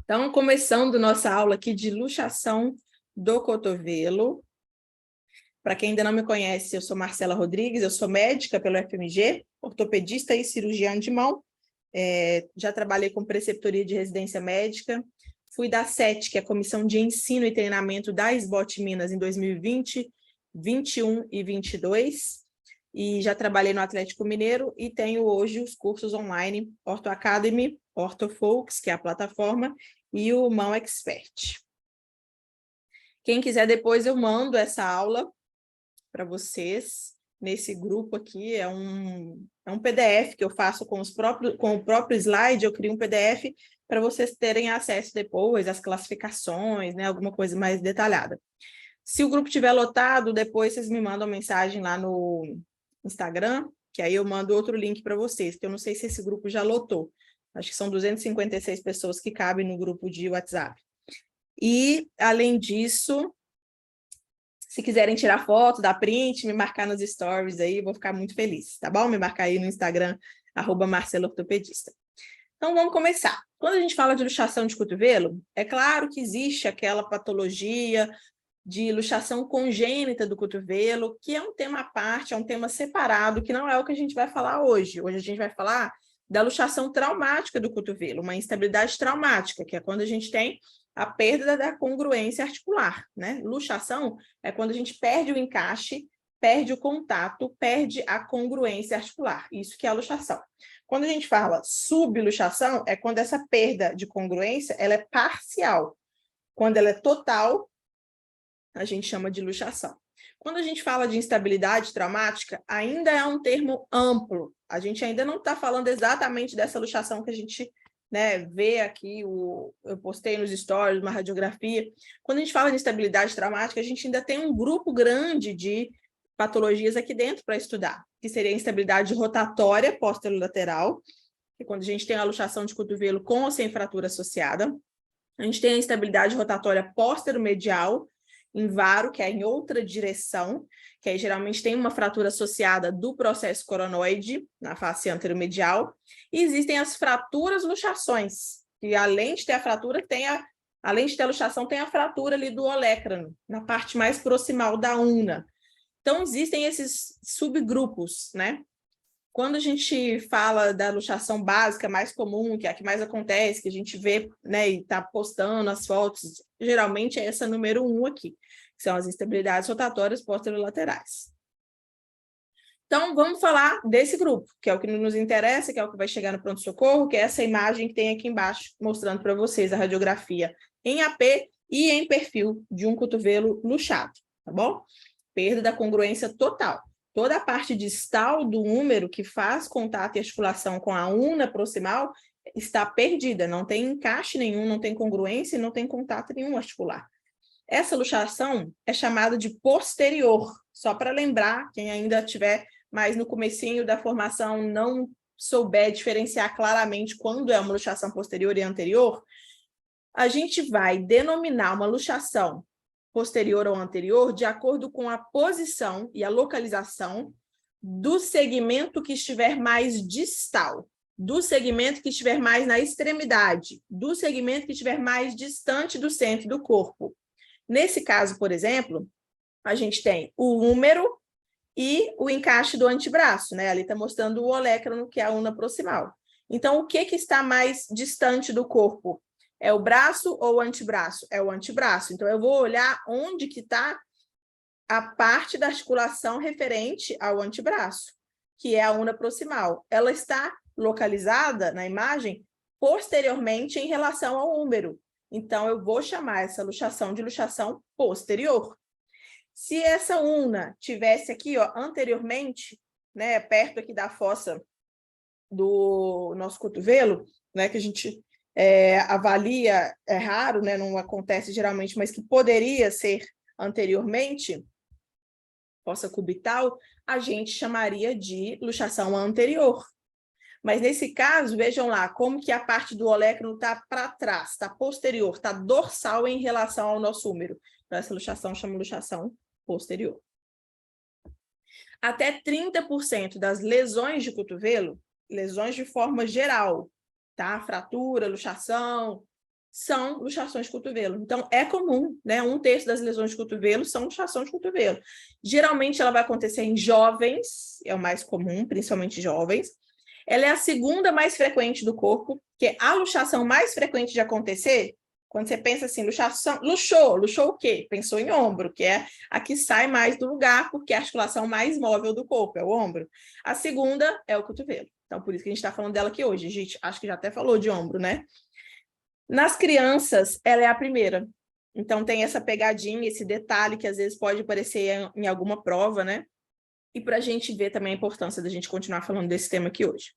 Então, começando nossa aula aqui de luxação do cotovelo. Para quem ainda não me conhece, eu sou Marcela Rodrigues, eu sou médica pelo FMG, ortopedista e cirurgiã de mão. Já trabalhei com preceptoria de residência médica. Fui da CET, que é a Comissão de Ensino e Treinamento da SBOT Minas, em 2020, 21 e 22. E já trabalhei no Atlético Mineiro e tenho hoje os cursos online Ortho Academy, OrthoFolks, que é a plataforma, e o Mão Expert. Quem quiser, depois eu mando essa aula para vocês nesse grupo aqui. É um PDF que eu faço com o próprio slide. Eu crio um PDF para vocês terem acesso depois às classificações, né, alguma coisa mais detalhada. Se o grupo estiver lotado, depois vocês me mandam mensagem lá no Instagram, que aí eu mando outro link para vocês, que eu não sei se esse grupo já lotou. Acho que são 256 pessoas que cabem no grupo de WhatsApp. E, além disso, se quiserem tirar foto, dar print, me marcar nos stories aí, vou ficar muito feliz, tá bom? Me marcar aí no Instagram, @marceloortopedista. Então, vamos começar. Quando a gente fala de luxação de cotovelo, é claro que existe aquela patologia de luxação congênita do cotovelo, que é um tema à parte, é um tema separado, que não é o que a gente vai falar hoje. Hoje a gente vai falar da luxação traumática do cotovelo, uma instabilidade traumática, que é quando a gente tem a perda da congruência articular, né? Luxação é quando a gente perde o encaixe, perde o contato, perde a congruência articular. Isso que é a luxação. Quando a gente fala subluxação, é quando essa perda de congruência ela é parcial. Quando ela é total, a gente chama de luxação. Quando a gente fala de instabilidade traumática, ainda é um termo amplo. A gente ainda não está falando exatamente dessa luxação que a gente, né, vê aqui, eu postei nos stories, uma radiografia. Quando a gente fala de instabilidade traumática, a gente ainda tem um grupo grande de patologias aqui dentro para estudar, que seria a instabilidade rotatória posterolateral, que é quando a gente tem a luxação de cotovelo com ou sem fratura associada. A gente tem a instabilidade rotatória posteromedial, em varo, que é em outra direção, que aí geralmente tem uma fratura associada do processo coronoide, na face anteromedial, e existem as fraturas luxações, que além de ter a fratura, além de ter a luxação, tem a fratura ali do olecrano, na parte mais proximal da una. Então, existem esses subgrupos, né? Quando a gente fala da luxação básica, mais comum, que é a que mais acontece, que a gente vê, né, e está postando as fotos, geralmente é essa número 1 aqui, que são as instabilidades rotatórias posterolaterais. Então, vamos falar desse grupo, que é o que nos interessa, que é o que vai chegar no pronto-socorro, que é essa imagem que tem aqui embaixo, mostrando para vocês a radiografia em AP e em perfil de um cotovelo luxado, tá bom? Perda da congruência total. Toda a parte distal do húmero que faz contato e articulação com a una proximal está perdida, não tem encaixe nenhum, não tem congruência e não tem contato nenhum articular. Essa luxação é chamada de posterior, só para lembrar, quem ainda estiver mais no comecinho da formação não souber diferenciar claramente quando é uma luxação posterior e anterior, a gente vai denominar uma luxação posterior ou anterior de acordo com a posição e a localização do segmento que estiver mais distal, do segmento que estiver mais na extremidade, do segmento que estiver mais distante do centro do corpo. Nesse caso, por exemplo, a gente tem o húmero e o encaixe do antebraço, né? Ali está mostrando o olecrano, que é a una proximal. Então, o que está mais distante do corpo? É o braço ou o antebraço? É o antebraço. Então, eu vou olhar onde que está a parte da articulação referente ao antebraço, que é a una proximal. Ela está localizada na imagem posteriormente em relação ao húmero. Então, eu vou chamar essa luxação de luxação posterior. Se essa una tivesse aqui, ó, anteriormente, né, perto aqui da fossa do nosso cotovelo, né, que a gente avalia, é raro, né, não acontece geralmente, mas que poderia ser anteriormente, fossa cubital, a gente chamaria de luxação anterior. Mas nesse caso, vejam lá, como que a parte do olecrano está para trás, está posterior, está dorsal em relação ao nosso húmero. Então, essa luxação chama luxação posterior. Até 30% das lesões de cotovelo, lesões de forma geral, tá? Fratura, luxação, são luxações de cotovelo. Então, é comum, né? 1/3 das lesões de cotovelo são luxação de cotovelo. Geralmente, ela vai acontecer em jovens, é o mais comum, principalmente jovens. Ela é a segunda mais frequente do corpo, que a luxação mais frequente de acontecer, quando você pensa assim, luxação, luxou o quê? Pensou em ombro, que é a que sai mais do lugar, porque é a articulação mais móvel do corpo, é o ombro. A segunda é o cotovelo. Então, por isso que a gente está falando dela aqui hoje. A gente acho que já até falou de ombro, né? Nas crianças, ela é a primeira. Então, tem essa pegadinha, esse detalhe que às vezes pode aparecer em alguma prova, né? E para a gente ver também a importância da gente continuar falando desse tema aqui hoje.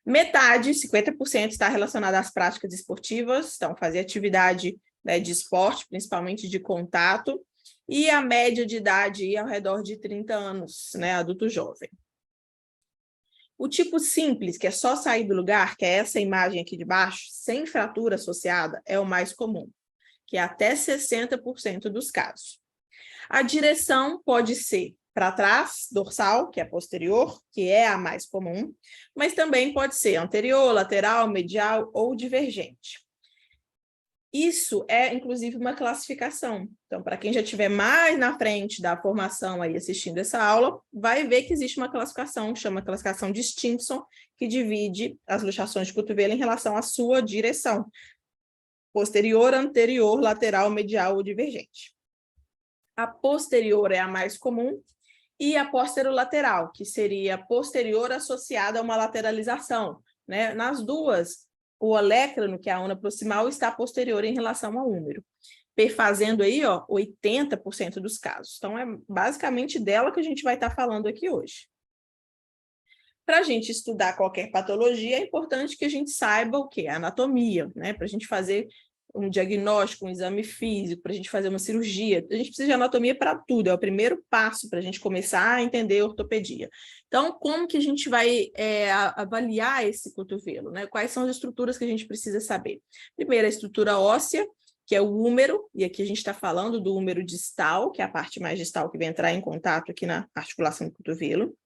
Metade, 50%, está relacionada às práticas esportivas, então fazer atividade, né, de esporte, principalmente de contato, e a média de idade ao redor de 30 anos, né, adulto jovem. O tipo simples, que é só sair do lugar, que é essa imagem aqui de baixo, sem fratura associada, é o mais comum, que é até 60% dos casos. A direção pode ser para trás, dorsal, que é posterior, que é a mais comum, mas também pode ser anterior, lateral, medial ou divergente. Isso é, inclusive, uma classificação. Então, para quem já estiver mais na frente da formação aí assistindo essa aula, vai ver que existe uma classificação, chama classificação de Stimson, que divide as luxações de cotovelo em relação à sua direção. Posterior, anterior, lateral, medial ou divergente. A posterior é a mais comum, e a posterolateral, que seria posterior associada a uma lateralização, né? Nas duas, o olecrano, que é a una proximal, está posterior em relação ao húmero, perfazendo aí, ó, 80% dos casos. Então, é basicamente dela que a gente vai estar falando aqui hoje. Para a gente estudar qualquer patologia, é importante que a gente saiba o quê? A anatomia, né? Para a gente fazer um diagnóstico, um exame físico, para a gente fazer uma cirurgia. A gente precisa de anatomia para tudo, é o primeiro passo para a gente começar a entender a ortopedia. Então, como que a gente vai avaliar esse cotovelo, né? Quais são as estruturas que a gente precisa saber? Primeiro, a estrutura óssea, que é o húmero, e aqui a gente está falando do húmero distal, que é a parte mais distal que vai entrar em contato aqui na articulação do cotovelo.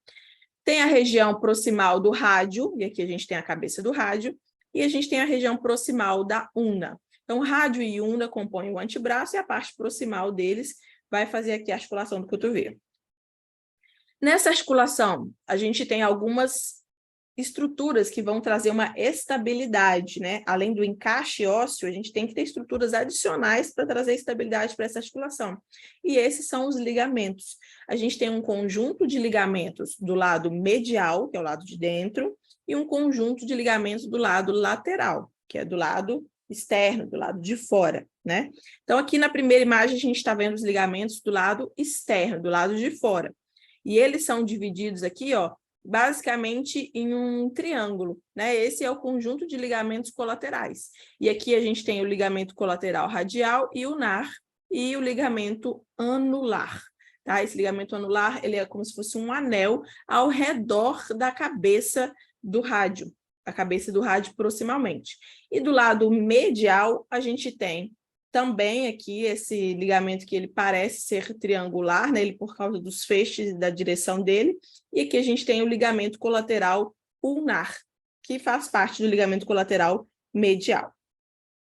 Tem a região proximal do rádio, e aqui a gente tem a cabeça do rádio, e a gente tem a região proximal da una. Então, rádio e una compõem o antebraço e a parte proximal deles vai fazer aqui a articulação do cotovelo. Nessa articulação, a gente tem algumas estruturas que vão trazer uma estabilidade, né? Além do encaixe ósseo, a gente tem que ter estruturas adicionais para trazer estabilidade para essa articulação. E esses são os ligamentos. A gente tem um conjunto de ligamentos do lado medial, que é o lado de dentro, e um conjunto de ligamentos do lado lateral, que é do lado externo, do lado de fora, né? Então, aqui na primeira imagem, a gente está vendo os ligamentos do lado externo, do lado de fora. E eles são divididos aqui, ó, basicamente em um triângulo, né? Esse é o conjunto de ligamentos colaterais. E aqui a gente tem o ligamento colateral radial e ulnar, e o ligamento anular, tá? Esse ligamento anular, ele é como se fosse um anel ao redor da cabeça do rádio, a cabeça do rádio proximalmente. E do lado medial, a gente tem também aqui esse ligamento que ele parece ser triangular, né? Ele por causa dos feixes e da direção dele. E aqui a gente tem o ligamento colateral ulnar, que faz parte do ligamento colateral medial.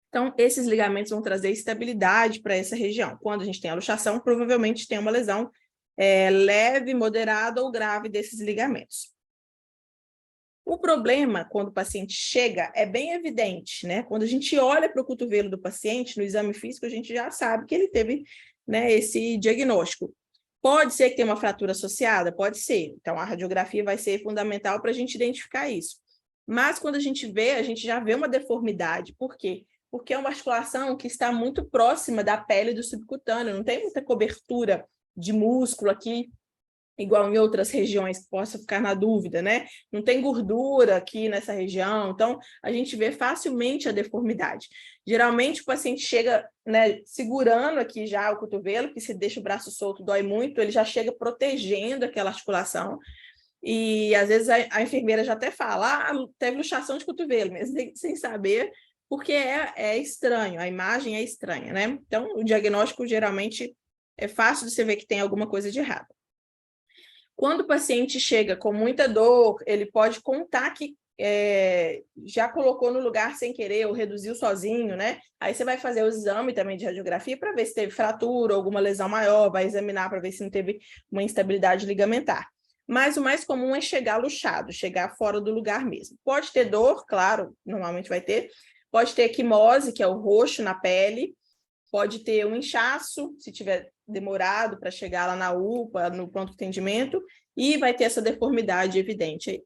Então, esses ligamentos vão trazer estabilidade para essa região. Quando a gente tem a luxação, provavelmente tem uma lesão leve, moderada ou grave desses ligamentos. O problema, quando o paciente chega, é bem evidente, né? Quando a gente olha para o cotovelo do paciente, no exame físico, a gente já sabe que ele teve, né, esse diagnóstico. Pode ser que tenha uma fratura associada? Pode ser. Então, a radiografia vai ser fundamental para a gente identificar isso. Mas, quando a gente vê, a gente já vê uma deformidade. Por quê? Porque é uma articulação que está muito próxima da pele do subcutâneo, não tem muita cobertura de músculo aqui, igual em outras regiões que possa ficar na dúvida, né? Não tem gordura aqui nessa região, então a gente vê facilmente a deformidade. Geralmente o paciente chega, né, segurando aqui já o cotovelo, que se deixa o braço solto dói muito, ele já chega protegendo aquela articulação, e às vezes a enfermeira já até fala, teve luxação de cotovelo, mesmo sem saber, porque é estranho, a imagem é estranha, né? Então o diagnóstico geralmente é fácil de você ver que tem alguma coisa de errado. Quando o paciente chega com muita dor, ele pode contar que já colocou no lugar sem querer ou reduziu sozinho, né? Aí você vai fazer o exame também de radiografia para ver se teve fratura, alguma lesão maior, vai examinar para ver se não teve uma instabilidade ligamentar. Mas o mais comum é chegar luxado, chegar fora do lugar mesmo. Pode ter dor, claro, normalmente vai ter. Pode ter equimose, que é o roxo na pele. Pode ter um inchaço, se tiver demorado para chegar lá na UPA, no pronto atendimento, e vai ter essa deformidade evidente aí.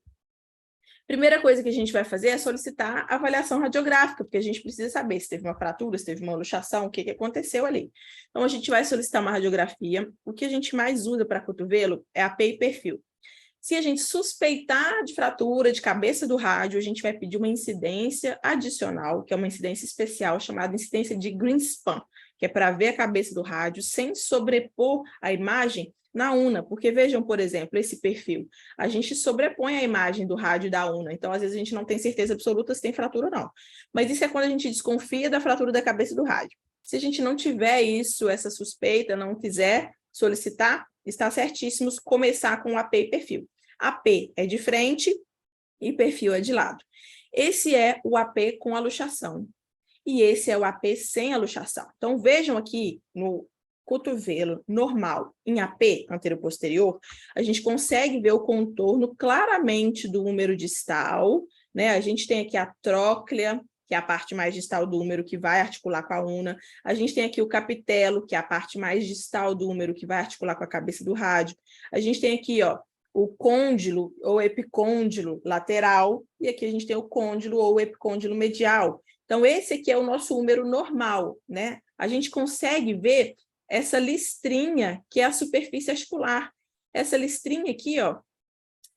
Primeira coisa que a gente vai fazer é solicitar avaliação radiográfica, porque a gente precisa saber se teve uma fratura, se teve uma luxação, o que aconteceu ali. Então, a gente vai solicitar uma radiografia. O que a gente mais usa para cotovelo é AP e perfil. Se a gente suspeitar de fratura de cabeça do rádio, a gente vai pedir uma incidência adicional, que é uma incidência especial, chamada incidência de Greenspan, que é para ver a cabeça do rádio sem sobrepor a imagem na UNA, porque vejam, por exemplo, esse perfil. A gente sobrepõe a imagem do rádio da UNA, então às vezes a gente não tem certeza absoluta se tem fratura ou não. Mas isso é quando a gente desconfia da fratura da cabeça do rádio. Se a gente não tiver isso, essa suspeita, não quiser solicitar, está certíssimo começar com AP e perfil. AP é de frente e perfil é de lado. Esse é o AP com a luxação. E esse é o AP sem a luxação. Então, vejam aqui no cotovelo normal em AP, anterior-posterior, a gente consegue ver o contorno claramente do húmero distal, né? A gente tem aqui a tróclea, que é a parte mais distal do húmero que vai articular com a una. A gente tem aqui o capitelo, que é a parte mais distal do húmero que vai articular com a cabeça do rádio. A gente tem aqui, ó, o côndilo ou epicôndilo lateral, e aqui a gente tem o côndilo ou epicôndilo medial. Então, esse aqui é o nosso húmero normal, né? A gente consegue ver essa listrinha, que é a superfície articular. Essa listrinha aqui, ó,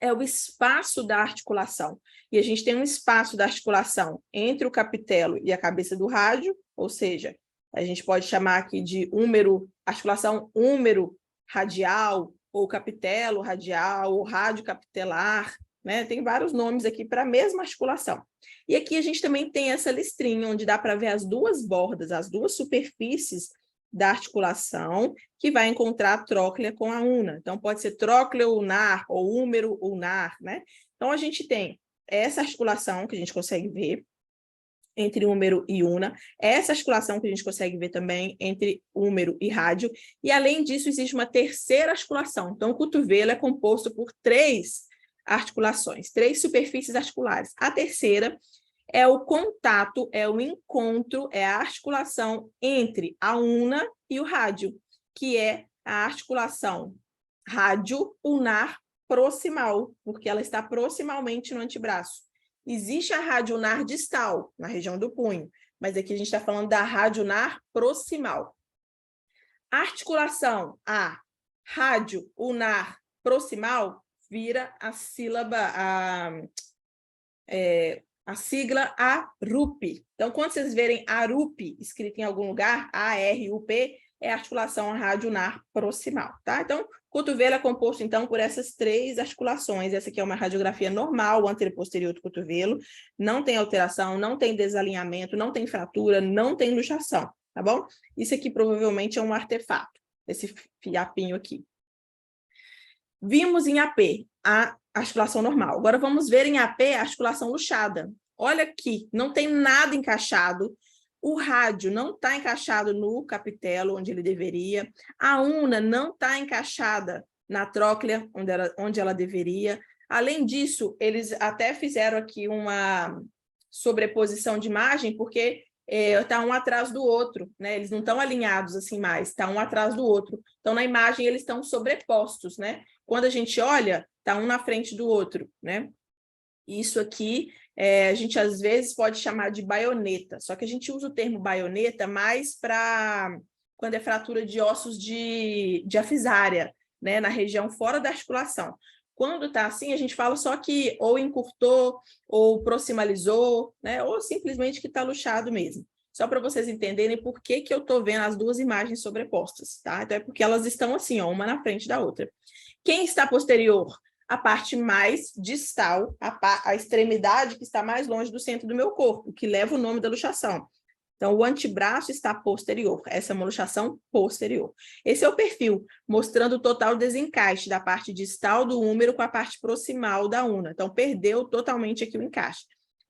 é o espaço da articulação. E a gente tem um espaço da articulação entre o capitelo e a cabeça do rádio, ou seja, a gente pode chamar aqui de húmero, articulação húmero radial, ou capitelo radial, ou rádio capitelar, né? Tem vários nomes aqui para a mesma articulação. E aqui a gente também tem essa listrinha, onde dá para ver as duas bordas, as duas superfícies da articulação, que vai encontrar a tróclea com a una. Então, pode ser trócleo ulnar ou húmero ulnar, né? Então, a gente tem essa articulação que a gente consegue ver entre húmero e una, essa articulação que a gente consegue ver também entre húmero e rádio, e além disso, existe uma terceira articulação. Então, o cotovelo é composto por 3 articulações, 3 superfícies articulares. A terceira é o contato, é o encontro, é a articulação entre a una e o rádio, que é a articulação rádio-ulnar proximal, porque ela está proximalmente no antebraço. Existe a rádio-ulnar distal, na região do punho, mas aqui a gente está falando da rádio-ulnar proximal. A articulação a rádio-ulnar proximal vira a sílaba, a sigla ARUP. Então, quando vocês verem ARUP escrito em algum lugar, A-R-U-P, é a articulação rádio-ulnar proximal, tá? Então, cotovelo é composto, então, por essas 3 articulações. Essa aqui é uma radiografia normal, o anterior-posterior do cotovelo. Não tem alteração, não tem desalinhamento, não tem fratura, não tem luxação, tá bom? Isso aqui provavelmente é um artefato, esse fiapinho aqui. Vimos em AP a articulação normal. Agora vamos ver em AP a articulação luxada. Olha aqui, não tem nada encaixado. O rádio não está encaixado no capitelo, onde ele deveria. A una não está encaixada na tróclea, onde ela deveria. Além disso, eles até fizeram aqui uma sobreposição de imagem, porque está um atrás do outro, né? Eles não estão alinhados assim mais, está um atrás do outro. Então, na imagem, eles estão sobrepostos, né? Quando a gente olha, está um na frente do outro, né? Isso aqui, a gente às vezes pode chamar de baioneta, só que a gente usa o termo baioneta mais para quando é fratura de ossos de afisária, né? Na região fora da articulação. Quando está assim, a gente fala só que ou encurtou, ou proximalizou, né? Ou simplesmente que está luxado mesmo. Só para vocês entenderem por que eu estou vendo as duas imagens sobrepostas, tá? Então, é porque elas estão assim, ó, uma na frente da outra. Quem está posterior? A parte mais distal, a extremidade que está mais longe do centro do meu corpo, que leva o nome da luxação. Então, o antebraço está posterior, essa é uma luxação posterior. Esse é o perfil, mostrando o total desencaixe da parte distal do húmero com a parte proximal da una. Então, perdeu totalmente aqui o encaixe.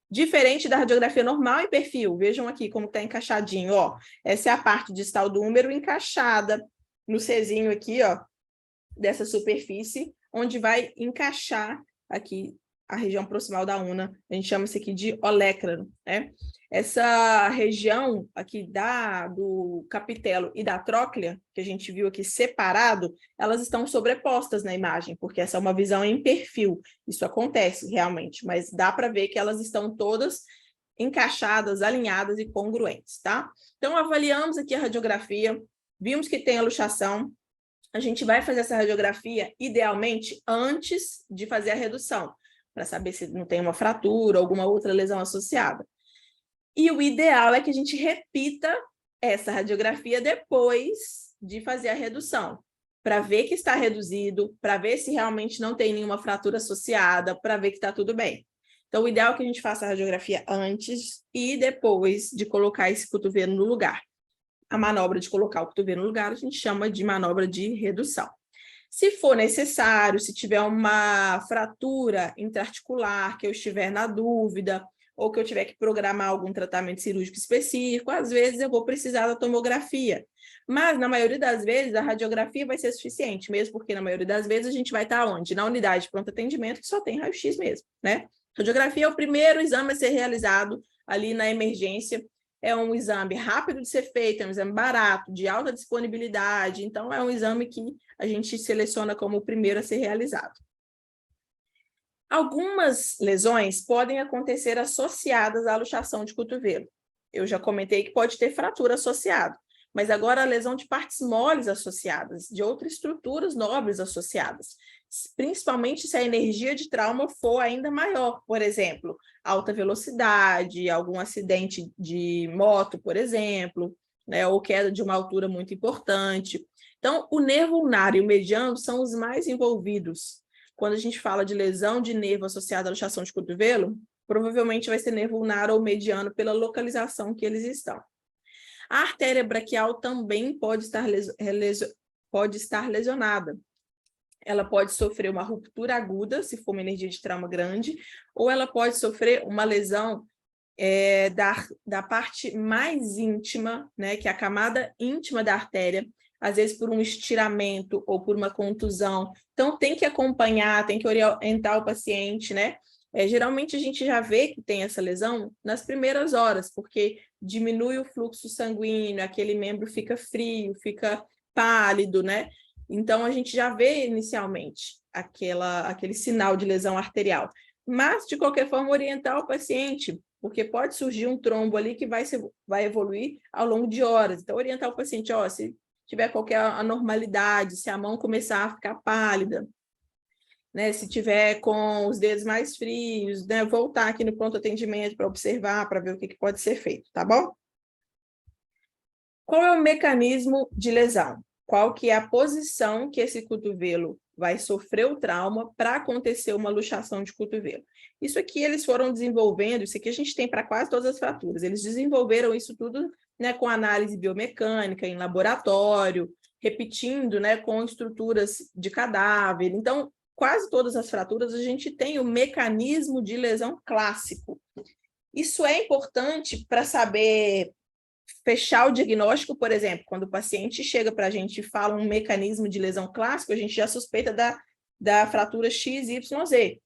Diferente da radiografia normal em perfil, vejam aqui como está encaixadinho, ó. Essa é a parte distal do húmero encaixada no Czinho aqui, ó, dessa superfície, onde vai encaixar aqui a região proximal da una. A gente chama isso aqui de olecrano, né? Essa região aqui do capitelo e da tróclea, que a gente viu aqui separado, elas estão sobrepostas na imagem, porque essa é uma visão em perfil. Isso acontece realmente, mas dá para ver que elas estão todas encaixadas, alinhadas e congruentes, tá? Então, avaliamos aqui a radiografia, vimos que tem a luxação. A gente vai fazer essa radiografia, idealmente, antes de fazer a redução, para saber se não tem uma fratura ou alguma outra lesão associada. E o ideal é que a gente repita essa radiografia depois de fazer a redução, para ver que está reduzido, para ver se realmente não tem nenhuma fratura associada, para ver que está tudo bem. Então, o ideal é que a gente faça a radiografia antes e depois de colocar esse cotovelo no lugar. A manobra de colocar o cotovelo no lugar, a gente chama de manobra de redução. Se for necessário, se tiver uma fratura intraarticular, que eu estiver na dúvida, ou que eu tiver que programar algum tratamento cirúrgico específico, às vezes eu vou precisar da tomografia. Mas, na maioria das vezes, a radiografia vai ser suficiente, mesmo porque, na maioria das vezes, a gente vai estar onde? Na unidade de pronto atendimento, que só tem raio-x mesmo, né? Radiografia é o primeiro exame a ser realizado ali na emergência. É um exame rápido de ser feito, é um exame barato, de alta disponibilidade, então é um exame que a gente seleciona como o primeiro a ser realizado. Algumas lesões podem acontecer associadas à luxação de cotovelo. Eu já comentei que pode ter fratura associada, mas agora a lesão de partes moles associadas, de outras estruturas nobres associadas, principalmente se a energia de trauma for ainda maior, por exemplo, alta velocidade, algum acidente de moto, por exemplo, né, ou queda de uma altura muito importante. Então, o nervo ulnar e o mediano são os mais envolvidos. Quando a gente fala de lesão de nervo associada à luxação de cotovelo, provavelmente vai ser nervo ulnar ou mediano pela localização que eles estão. A artéria braquial também pode estar lesionada. Ela pode sofrer uma ruptura aguda, se for uma energia de trauma grande, ou ela pode sofrer uma lesão da parte mais íntima, né, que é a camada íntima da artéria, às vezes por um estiramento ou por uma contusão. Então, tem que acompanhar, tem que orientar o paciente, né? Geralmente, a gente já vê que tem essa lesão nas primeiras horas, porque diminui o fluxo sanguíneo, aquele membro fica frio, fica pálido, né? Então, a gente já vê inicialmente aquele sinal de lesão arterial. Mas, de qualquer forma, orientar o paciente, porque pode surgir um trombo ali que vai evoluir ao longo de horas. Então, orientar o paciente, ó, se tiver qualquer anormalidade, se a mão começar a ficar pálida, né, se tiver com os dedos mais frios, né, voltar aqui no pronto atendimento para observar, para ver o que pode ser feito, tá bom? Qual é o mecanismo de lesão? Qual que é a posição que esse cotovelo vai sofrer o trauma para acontecer uma luxação de cotovelo? Isso aqui eles foram desenvolvendo, isso aqui a gente tem para quase todas as fraturas, eles desenvolveram isso tudo, né, com análise biomecânica, em laboratório, repetindo, né, com estruturas de cadáver. Então, quase todas as fraturas a gente tem o mecanismo de lesão clássico. Isso é importante para saber fechar o diagnóstico, por exemplo, quando o paciente chega para a gente e fala um mecanismo de lesão clássico, a gente já suspeita da fratura XYZ.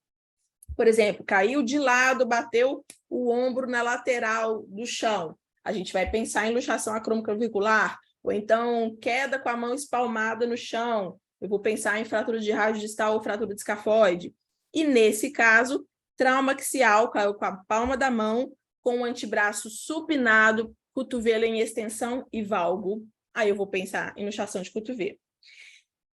Por exemplo, caiu de lado, bateu o ombro na lateral do chão. A gente vai pensar em luxação acromioclavicular, ou então queda com a mão espalmada no chão. Eu vou pensar em fratura de rádio distal ou fratura de escafoide. E nesse caso, trauma axial, caiu com a palma da mão, com o antebraço supinado, cotovelo em extensão e valgo. Aí eu vou pensar em luxação de cotovelo.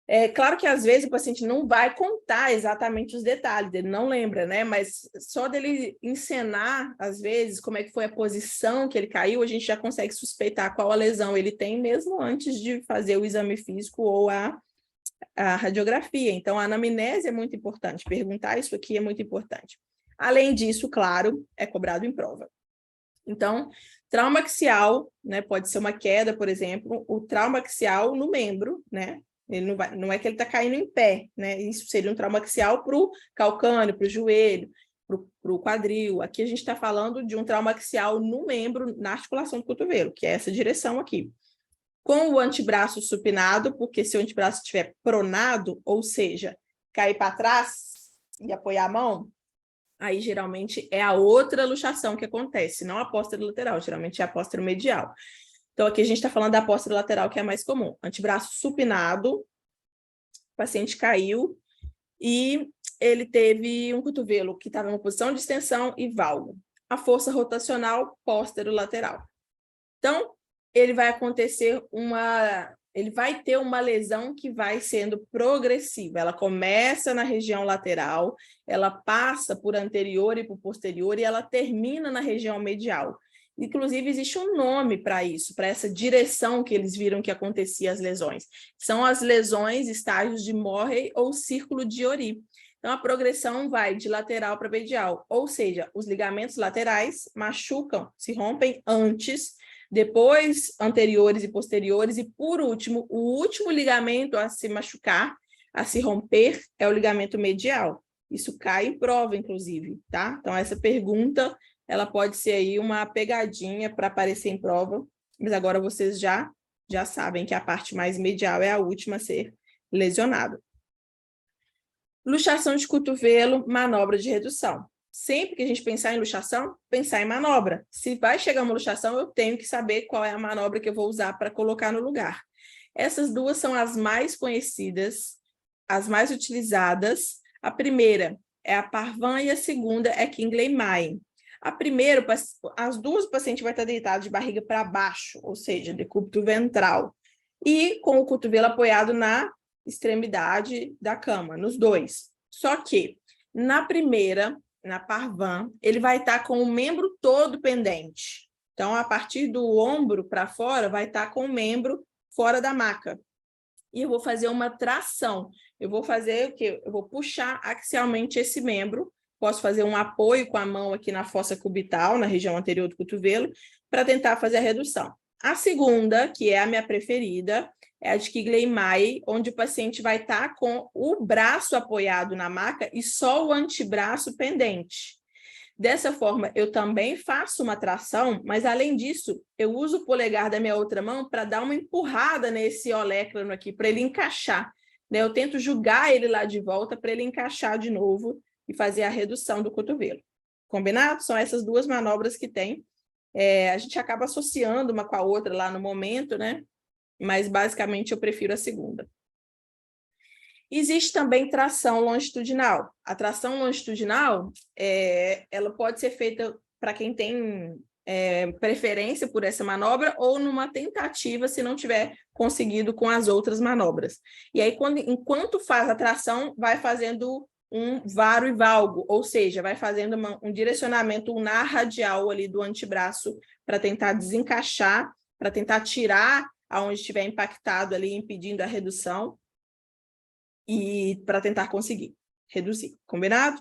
É claro que às vezes o paciente não vai contar exatamente os detalhes, ele não lembra, né? Mas só dele encenar, às vezes, como é que foi a posição que ele caiu, a gente já consegue suspeitar qual a lesão ele tem, mesmo antes de fazer o exame físico ou a radiografia. Então, a anamnese é muito importante, perguntar isso aqui é muito importante. Além disso, claro, é cobrado em prova. Então, trauma axial, né, pode ser uma queda, por exemplo, o trauma axial no membro, né? Ele não é que ele está caindo em pé, né? Isso seria um trauma axial para o calcâneo, para o joelho, para o quadril. Aqui a gente está falando de um trauma axial no membro, na articulação do cotovelo, que é essa direção aqui. Com o antebraço supinado, porque se o antebraço estiver pronado, ou seja, cair para trás e apoiar a mão, aí geralmente é a outra luxação que acontece, não a posterolateral, geralmente é a posteromedial. Então aqui a gente está falando da posterolateral, que é a mais comum. Antebraço supinado, o paciente caiu e ele teve um cotovelo que estava em uma posição de extensão e valgo. A força rotacional posterolateral. Então, ele vai ter uma lesão que vai sendo progressiva. Ela começa na região lateral, ela passa por anterior e por posterior e ela termina na região medial. Inclusive, existe um nome para isso, para essa direção que eles viram que acontecia as lesões. São as lesões, estágios de Morrey ou círculo de Ori. Então, a progressão vai de lateral para medial, ou seja, os ligamentos laterais machucam, se rompem antes, depois anteriores e posteriores, e por último, o último ligamento a se machucar, a se romper, é o ligamento medial. Isso cai em prova, inclusive, tá? Então, essa pergunta, ela pode ser aí uma pegadinha para aparecer em prova, mas agora vocês já sabem que a parte mais medial é a última a ser lesionada. Luxação de cotovelo, manobra de redução. Sempre que a gente pensar em luxação, pensar em manobra. Se vai chegar uma luxação, eu tenho que saber qual é a manobra que eu vou usar para colocar no lugar. Essas duas são as mais conhecidas, as mais utilizadas. A primeira é a Parvan e a segunda é Kingley-Mai. A primeira, as duas, o paciente vai estar deitado de barriga para baixo, ou seja, decúbito ventral, e com o cotovelo apoiado na extremidade da cama, nos dois. Só que, na primeira, na Parvan, ele vai estar com o membro todo pendente. Então, a partir do ombro para fora, vai estar com o membro fora da maca. E eu vou fazer uma tração. Eu vou fazer o quê? Eu vou puxar axialmente esse membro. Posso fazer um apoio com a mão aqui na fossa cubital, na região anterior do cotovelo, para tentar fazer a redução. A segunda, que é a minha preferida, é a de Kingley-Mai, onde o paciente vai estar com o braço apoiado na maca e só o antebraço pendente. Dessa forma, eu também faço uma tração, mas além disso, eu uso o polegar da minha outra mão para dar uma empurrada nesse olecrano aqui, para ele encaixar. Né? Eu tento jogar ele lá de volta para ele encaixar de novo e fazer a redução do cotovelo. Combinado? São essas duas manobras que tem. A gente acaba associando uma com a outra lá no momento, né? Mas basicamente eu prefiro a segunda. Existe também tração longitudinal. A tração longitudinal, ela pode ser feita para quem tem preferência por essa manobra ou numa tentativa se não tiver conseguido com as outras manobras. E aí, enquanto faz a tração, vai fazendo um varo e valgo, ou seja, vai fazendo um direcionamento ulnar radial ali do antebraço para tentar desencaixar, para tentar tirar aonde estiver impactado ali, impedindo a redução, e para tentar conseguir reduzir, combinado?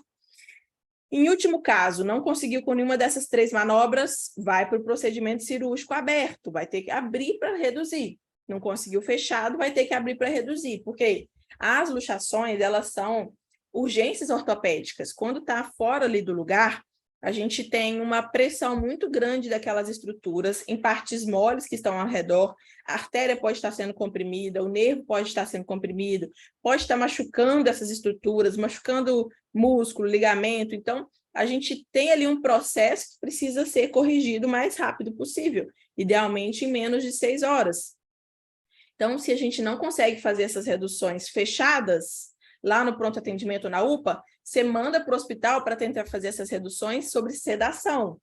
Em último caso, não conseguiu com nenhuma dessas três manobras, vai para o procedimento cirúrgico aberto, vai ter que abrir para reduzir. Não conseguiu fechado, vai ter que abrir para reduzir, porque as luxações, elas são urgências ortopédicas. Quando está fora ali do lugar, a gente tem uma pressão muito grande daquelas estruturas em partes moles que estão ao redor. A artéria pode estar sendo comprimida, o nervo pode estar sendo comprimido, pode estar machucando essas estruturas, machucando músculo, ligamento. Então, a gente tem ali um processo que precisa ser corrigido o mais rápido possível, idealmente em menos de 6 horas. Então, se a gente não consegue fazer essas reduções fechadas, lá no pronto atendimento na UPA, você manda para o hospital para tentar fazer essas reduções sobre sedação.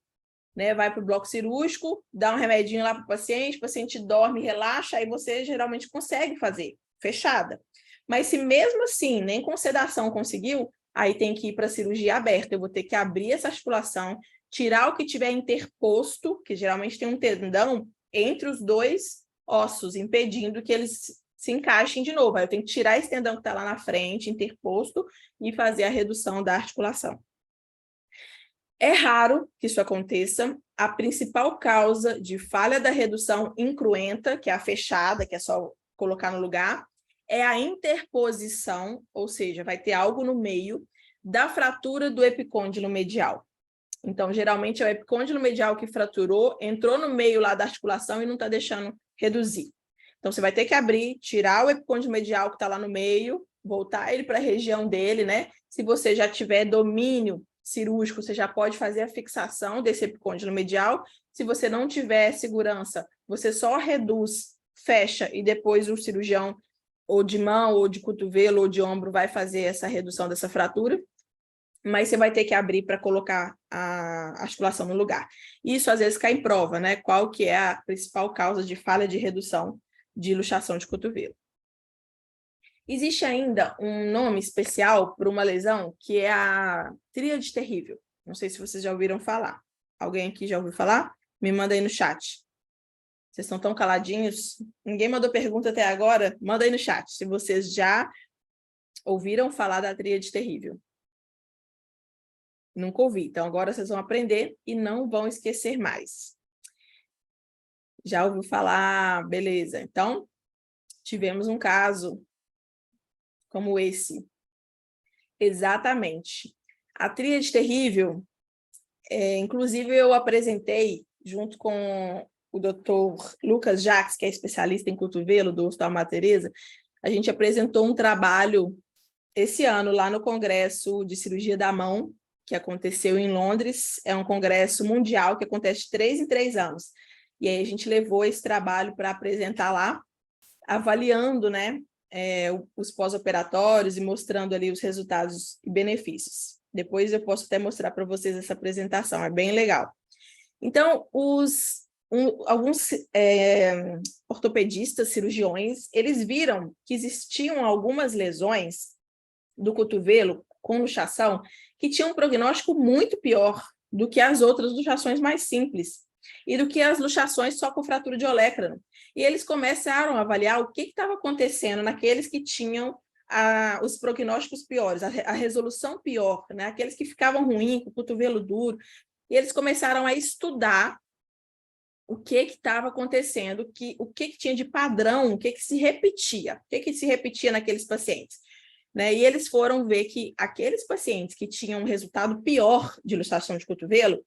Né? Vai para o bloco cirúrgico, dá um remedinho lá para o paciente dorme, relaxa, aí você geralmente consegue fazer, fechada. Mas se mesmo assim, nem com sedação conseguiu, aí tem que ir para a cirurgia aberta. Eu vou ter que abrir essa articulação, tirar o que tiver interposto, que geralmente tem um tendão, entre os dois ossos, impedindo que eles se encaixem de novo. Aí eu tenho que tirar esse tendão que está lá na frente, interposto, e fazer a redução da articulação. É raro que isso aconteça. a principal causa de falha da redução incruenta, que é a fechada, que é só colocar no lugar, é a interposição, ou seja, vai ter algo no meio da fratura do epicôndilo medial. Então, geralmente, é o epicôndilo medial que fraturou, entrou no meio lá da articulação e não está deixando reduzir. Então, você vai ter que abrir, tirar o epicôndilo medial que está lá no meio, voltar ele para a região dele, né? Se você já tiver domínio cirúrgico, você já pode fazer a fixação desse epicôndilo medial. Se você não tiver segurança, você só reduz, fecha, e depois o cirurgião, ou de mão, ou de cotovelo, ou de ombro, vai fazer essa redução dessa fratura. Mas você vai ter que abrir para colocar a articulação no lugar. Isso, às vezes, cai em prova, né? Qual que é a principal causa de falha de redução de luxação de cotovelo. Existe ainda um nome especial para uma lesão, que é a tríade terrível. Não sei se vocês já ouviram falar. Alguém aqui já ouviu falar? Me manda aí no chat. Vocês estão tão caladinhos? Ninguém mandou pergunta até agora? Manda aí no chat, se vocês já ouviram falar da tríade terrível. Nunca ouvi. Então, agora vocês vão aprender e não vão esquecer mais. Já ouviu falar? Beleza. Então, tivemos um caso como esse. Exatamente. A tríade terrível, inclusive eu apresentei junto com o Dr. Lucas Jacques, que é especialista em cotovelo do Hospital Mater Teresa, a gente apresentou um trabalho esse ano lá no Congresso de Cirurgia da Mão, que aconteceu em Londres. É um congresso mundial que acontece de 3 em 3 anos. E aí a gente levou esse trabalho para apresentar lá, avaliando, né, os pós-operatórios e mostrando ali os resultados e benefícios. Depois eu posso até mostrar para vocês essa apresentação, é bem legal. Então, alguns ortopedistas, cirurgiões, eles viram que existiam algumas lesões do cotovelo com luxação que tinham um prognóstico muito pior do que as outras luxações mais simples e do que as luxações só com fratura de olecrano. E eles começaram a avaliar o que estava acontecendo naqueles que tinham os prognósticos piores, a resolução pior, né? Aqueles que ficavam ruins, com o cotovelo duro. E eles começaram a estudar o que estava acontecendo, o que tinha de padrão, o que se repetia, o que se repetia naqueles pacientes. Né? E eles foram ver que aqueles pacientes que tinham um resultado pior de luxação de cotovelo,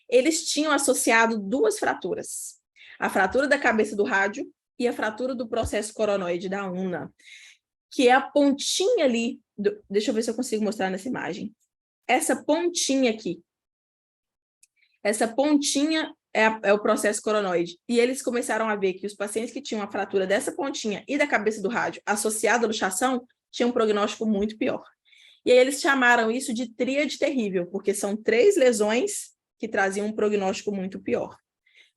eles tinham associado 2 fraturas. A fratura da cabeça do rádio e a fratura do processo coronoide da ulna, que é a pontinha ali, deixa eu ver se eu consigo mostrar nessa imagem. Essa pontinha aqui. Essa pontinha é o processo coronoide. E eles começaram a ver que os pacientes que tinham a fratura dessa pontinha e da cabeça do rádio associada à luxação tinham um prognóstico muito pior. E aí eles chamaram isso de tríade terrível, porque são 3 lesões que traziam um prognóstico muito pior.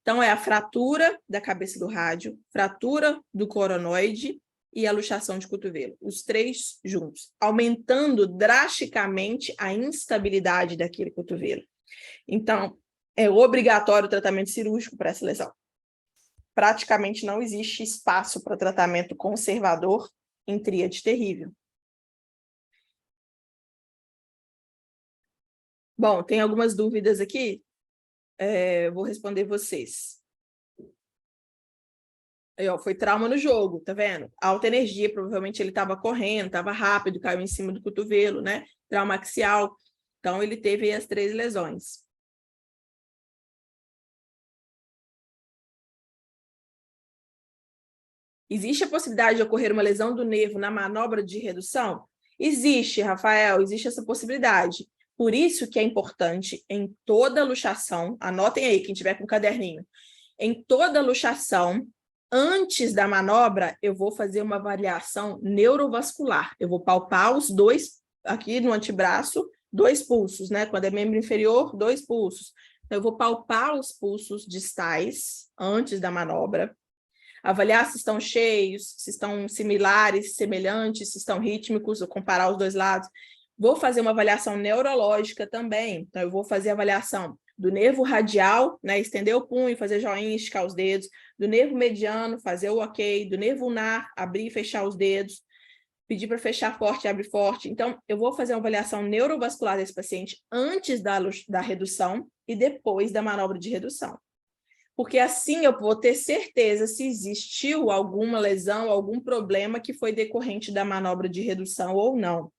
Então, é a fratura da cabeça do rádio, fratura do coronoide e a luxação de cotovelo. Os 3 juntos, aumentando drasticamente a instabilidade daquele cotovelo. Então, é obrigatório o tratamento cirúrgico para essa lesão. Praticamente não existe espaço para tratamento conservador em tríade terrível. Bom, tem algumas dúvidas aqui. Vou responder vocês. Aí, ó, foi trauma no jogo, tá vendo? Alta energia, provavelmente ele estava correndo, estava rápido, caiu em cima do cotovelo, né? Trauma axial. Então, ele teve as 3 lesões. Existe a possibilidade de ocorrer uma lesão do nervo na manobra de redução? Existe, Rafael, existe essa possibilidade. Por isso que é importante, em toda luxação, anotem aí, quem tiver com caderninho, em toda luxação, antes da manobra, eu vou fazer uma avaliação neurovascular. Eu vou palpar os 2, aqui no antebraço, 2 pulsos, né? Quando é membro inferior, 2 pulsos. Então, eu vou palpar os pulsos distais antes da manobra, avaliar se estão cheios, se estão similares, semelhantes, se estão rítmicos, ou comparar os 2 lados. Vou fazer uma avaliação neurológica também. Então, eu vou fazer a avaliação do nervo radial, né, estender o punho, fazer joinha, esticar os dedos, do nervo mediano, fazer o ok, do nervo ulnar, abrir e fechar os dedos, pedir para fechar forte, abre forte. Então, eu vou fazer uma avaliação neurovascular desse paciente antes da redução e depois da manobra de redução. Porque assim eu vou ter certeza se existiu alguma lesão, algum problema que foi decorrente da manobra de redução ou não.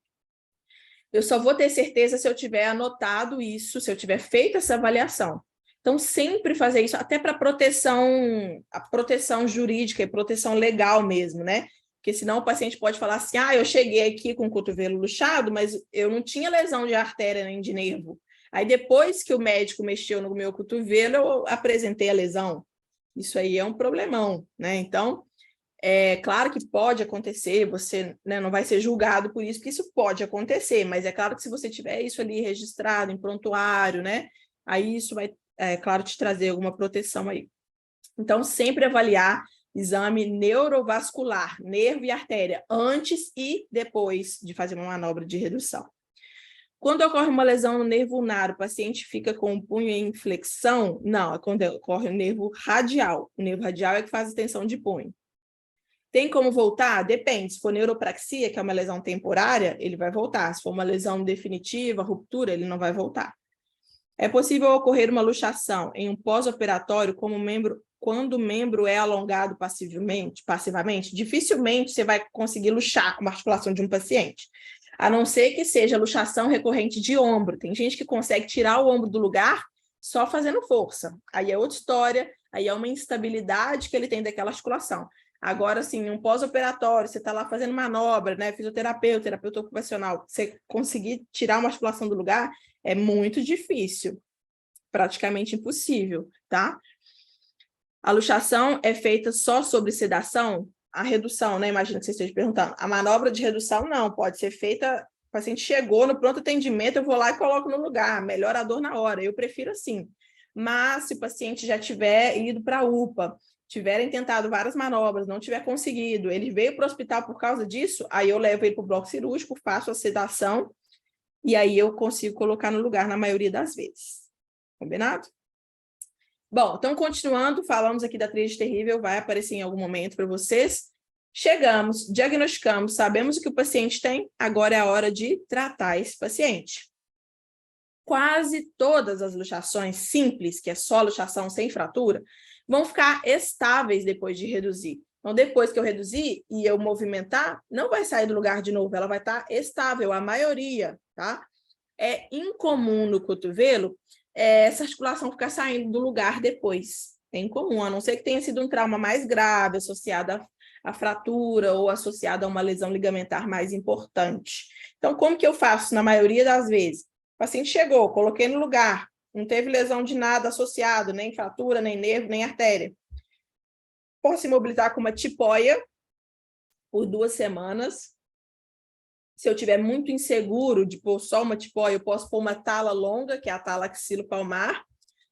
Eu só vou ter certeza se eu tiver anotado isso, se eu tiver feito essa avaliação. Então, sempre fazer isso, até para a proteção jurídica e proteção legal mesmo, né? Porque senão o paciente pode falar assim, eu cheguei aqui com o cotovelo luxado, mas eu não tinha lesão de artéria nem de nervo. Aí depois que o médico mexeu no meu cotovelo, eu apresentei a lesão. Isso aí é um problemão, né? Então, é claro que pode acontecer, você, né, não vai ser julgado por isso, porque isso pode acontecer, mas é claro que se você tiver isso ali registrado em prontuário, né? Aí isso vai, claro, te trazer alguma proteção aí. Então, sempre avaliar exame neurovascular, nervo e artéria, antes e depois de fazer uma manobra de redução. Quando ocorre uma lesão no nervo ulnar, o paciente fica com o punho em flexão? Não, é quando ocorre o nervo radial. O nervo radial é que faz a extensão de punho. Tem como voltar? Depende. Se for neuropraxia, que é uma lesão temporária, ele vai voltar. Se for uma lesão definitiva, ruptura, ele não vai voltar. É possível ocorrer uma luxação em um pós-operatório quando o membro é alongado passivamente? Dificilmente você vai conseguir luxar uma articulação de um paciente, a não ser que seja luxação recorrente de ombro. Tem gente que consegue tirar o ombro do lugar só fazendo força. Aí é outra história, aí é uma instabilidade que ele tem daquela articulação. Agora, assim, um pós-operatório, você está lá fazendo manobra, né? Fisioterapeuta, terapeuta ocupacional, você conseguir tirar uma articulação do lugar é muito difícil, praticamente impossível, tá? A luxação é feita só sobre sedação? A redução, né? Imagina que você esteja perguntando. A manobra de redução não, pode ser feita, o paciente chegou no pronto atendimento, eu vou lá e coloco no lugar, melhora a dor na hora, eu prefiro assim. Mas se o paciente já tiver ido para a UPA, tiverem tentado várias manobras, não tiver conseguido, ele veio para o hospital por causa disso, aí eu levo ele para o bloco cirúrgico, faço a sedação, e aí eu consigo colocar no lugar na maioria das vezes. Combinado? Bom, então continuando, falamos aqui da tríade terrível, vai aparecer em algum momento para vocês. Chegamos, diagnosticamos, sabemos o que o paciente tem, agora é a hora de tratar esse paciente. Quase todas as luxações simples, que é só luxação sem fratura, vão ficar estáveis depois de reduzir. Então, depois que eu reduzir e eu movimentar, não vai sair do lugar de novo, ela vai estar estável, a maioria, tá? É incomum no cotovelo essa articulação ficar saindo do lugar depois. É incomum, a não ser que tenha sido um trauma mais grave, associado à fratura ou associado a uma lesão ligamentar mais importante. Então, como que eu faço na maioria das vezes? O paciente chegou, coloquei no lugar, não teve lesão de nada associado, nem fratura, nem nervo, nem artéria. Posso imobilizar com uma tipóia por 2 semanas. Se eu estiver muito inseguro de pôr só uma tipóia, eu posso pôr uma tala longa, que é a tala axilopalmar.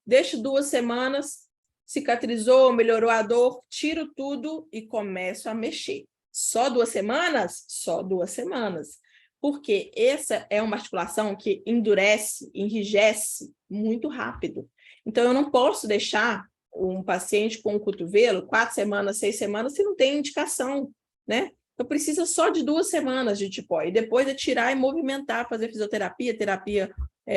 Deixo 2 semanas, cicatrizou, melhorou a dor, tiro tudo e começo a mexer. Só 2 semanas? Só 2 semanas. Porque essa é uma articulação que endurece, enrijece muito rápido. Então, eu não posso deixar um paciente com um cotovelo 4 semanas, 6 semanas, se não tem indicação, né? Então, precisa só de 2 semanas de tipóia. E depois é tirar e movimentar, fazer fisioterapia, terapia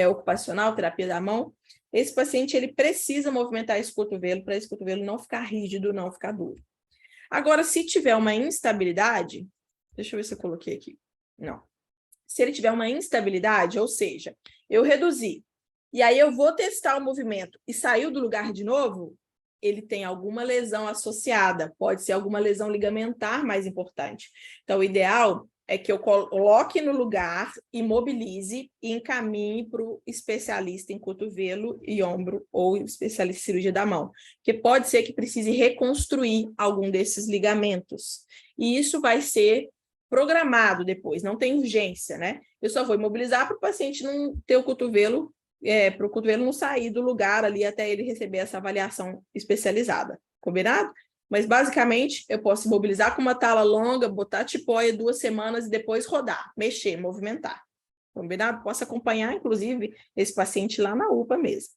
ocupacional, terapia da mão. Esse paciente, ele precisa movimentar esse cotovelo para esse cotovelo não ficar rígido, não ficar duro. Agora, se tiver uma instabilidade, deixa eu ver se eu coloquei aqui. Não. Se ele tiver uma instabilidade, ou seja, eu reduzi, e aí eu vou testar o movimento e saiu do lugar de novo, ele tem alguma lesão associada, pode ser alguma lesão ligamentar mais importante. Então, o ideal é que eu coloque no lugar, imobilize e encaminhe para o especialista em cotovelo e ombro ou especialista em cirurgia da mão, porque pode ser que precise reconstruir algum desses ligamentos. E isso vai ser programado depois, não tem urgência, né? Eu só vou imobilizar para o paciente não ter o cotovelo, para o cotovelo não sair do lugar ali até ele receber essa avaliação especializada, combinado? Mas, basicamente, eu posso imobilizar com uma tala longa, botar tipóia 2 semanas e depois rodar, mexer, movimentar, combinado? Posso acompanhar, inclusive, esse paciente lá na UPA mesmo.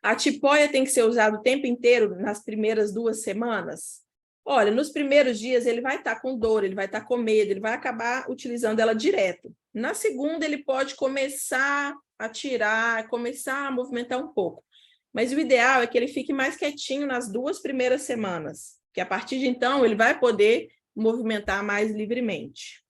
A tipóia tem que ser usada o tempo inteiro nas primeiras 2 semanas? Olha, nos primeiros dias ele vai estar com dor, ele vai estar com medo, ele vai acabar utilizando ela direto. Na segunda, ele pode começar a tirar, começar a movimentar um pouco. Mas o ideal é que ele fique mais quietinho nas 2 primeiras semanas, que a partir de então ele vai poder movimentar mais livremente.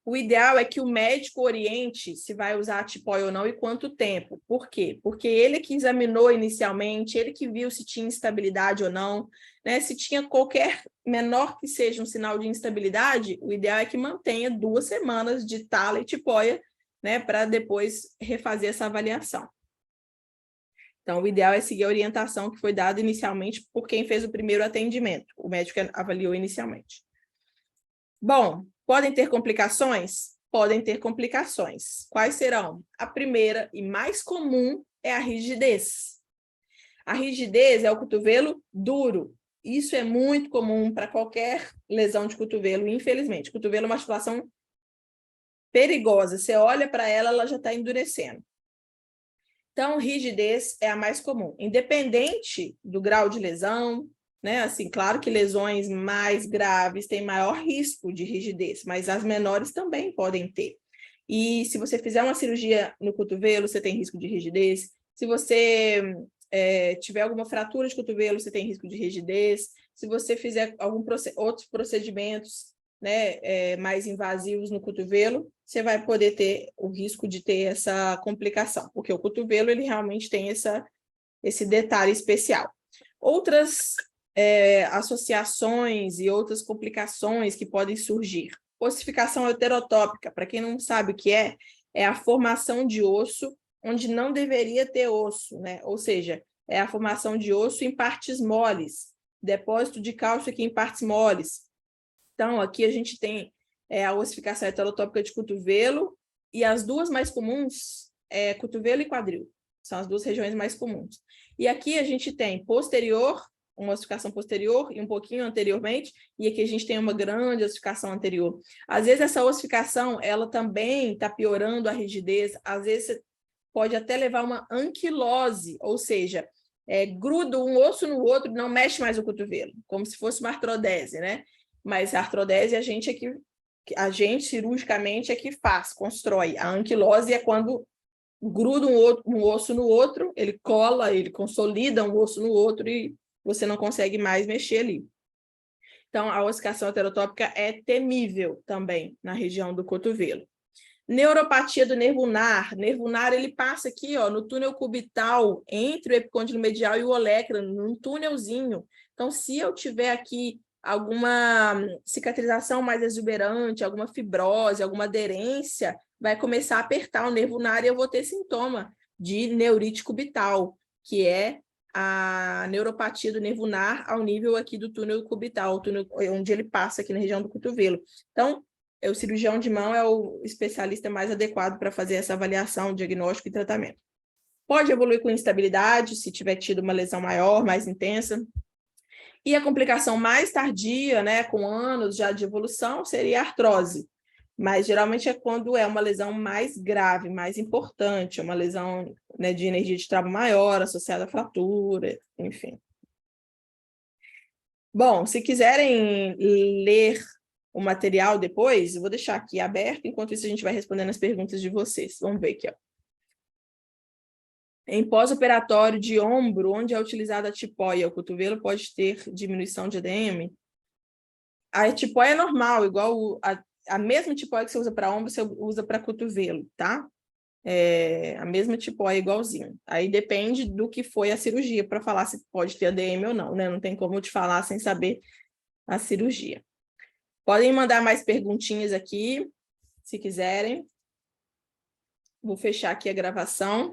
O ideal é que o médico oriente se vai usar a tipóia ou não e quanto tempo. Por quê? Porque ele que examinou inicialmente, ele que viu se tinha instabilidade ou não, né? Se tinha qualquer menor que seja um sinal de instabilidade, o ideal é que mantenha 2 semanas de tala e tipóia, né? Para depois refazer essa avaliação. Então, o ideal é seguir a orientação que foi dada inicialmente por quem fez o primeiro atendimento. O médico avaliou inicialmente. Bom, podem ter complicações? Podem ter complicações. Quais serão? A primeira e mais comum é a rigidez. A rigidez é o cotovelo duro. Isso é muito comum para qualquer lesão de cotovelo, infelizmente. O cotovelo é uma articulação perigosa. Você olha para ela, ela já está endurecendo. Então, rigidez é a mais comum, independente do grau de lesão, né? Assim, claro que lesões mais graves têm maior risco de rigidez, mas as menores também podem ter. E se você fizer uma cirurgia no cotovelo, você tem risco de rigidez. Se você tiver alguma fratura de cotovelo, você tem risco de rigidez. Se você fizer outros procedimentos, né, mais invasivos no cotovelo, você vai poder ter o risco de ter essa complicação, porque o cotovelo ele realmente tem esse detalhe especial. Outras associações e outras complicações que podem surgir. Ossificação heterotópica, para quem não sabe o que é a formação de osso onde não deveria ter osso, né? Ou seja, é a formação de osso em partes moles, depósito de cálcio aqui em partes moles. Então, aqui a gente tem a ossificação heterotópica de cotovelo, e as 2 mais comuns é cotovelo e quadril. São as 2 regiões mais comuns. E aqui a gente tem posterior, uma ossificação posterior e um pouquinho anteriormente, e aqui a gente tem uma grande ossificação anterior. Às vezes essa ossificação, ela também está piorando a rigidez, às vezes pode até levar a uma anquilose, ou seja, gruda um osso no outro, não mexe mais o cotovelo, como se fosse uma artrodese, né? Mas a artrodese a gente cirurgicamente é que faz, constrói. A anquilose é quando gruda um osso no outro, ele cola, ele consolida um osso no outro e você não consegue mais mexer ali. Então, a ossificação heterotópica é temível também na região do cotovelo. Neuropatia do nervo ulnar. Nervo ulnar, ele passa aqui, ó, no túnel cubital, entre o epicôndilo medial e o olecrano, num túnelzinho. Então, se eu tiver aqui alguma cicatrização mais exuberante, alguma fibrose, alguma aderência, vai começar a apertar o nervo ulnar e eu vou ter sintoma de neurite cubital, que é a neuropatia do nervo ulnar ao nível aqui do túnel cubital, o túnel onde ele passa aqui na região do cotovelo. Então, o cirurgião de mão é o especialista mais adequado para fazer essa avaliação, diagnóstico e tratamento. Pode evoluir com instabilidade, se tiver tido uma lesão maior, mais intensa. E a complicação mais tardia, né, com anos já de evolução, seria a artrose. Mas geralmente é quando é uma lesão mais grave, mais importante, uma lesão, né, de energia de trauma maior, associada à fratura, enfim. Bom, se quiserem ler o material depois, eu vou deixar aqui aberto, enquanto isso a gente vai respondendo as perguntas de vocês. Vamos ver aqui, ó. Em pós-operatório de ombro, onde é utilizada a tipóia, o cotovelo pode ter diminuição de ADM? A tipóia é normal, igual a mesma tipóia que você usa para ombro, você usa para cotovelo, tá? A mesma tipóia igualzinho. Aí depende do que foi a cirurgia para falar se pode ter ADM ou não, né? Não tem como eu te falar sem saber a cirurgia. Podem mandar mais perguntinhas aqui, se quiserem. Vou fechar aqui a gravação.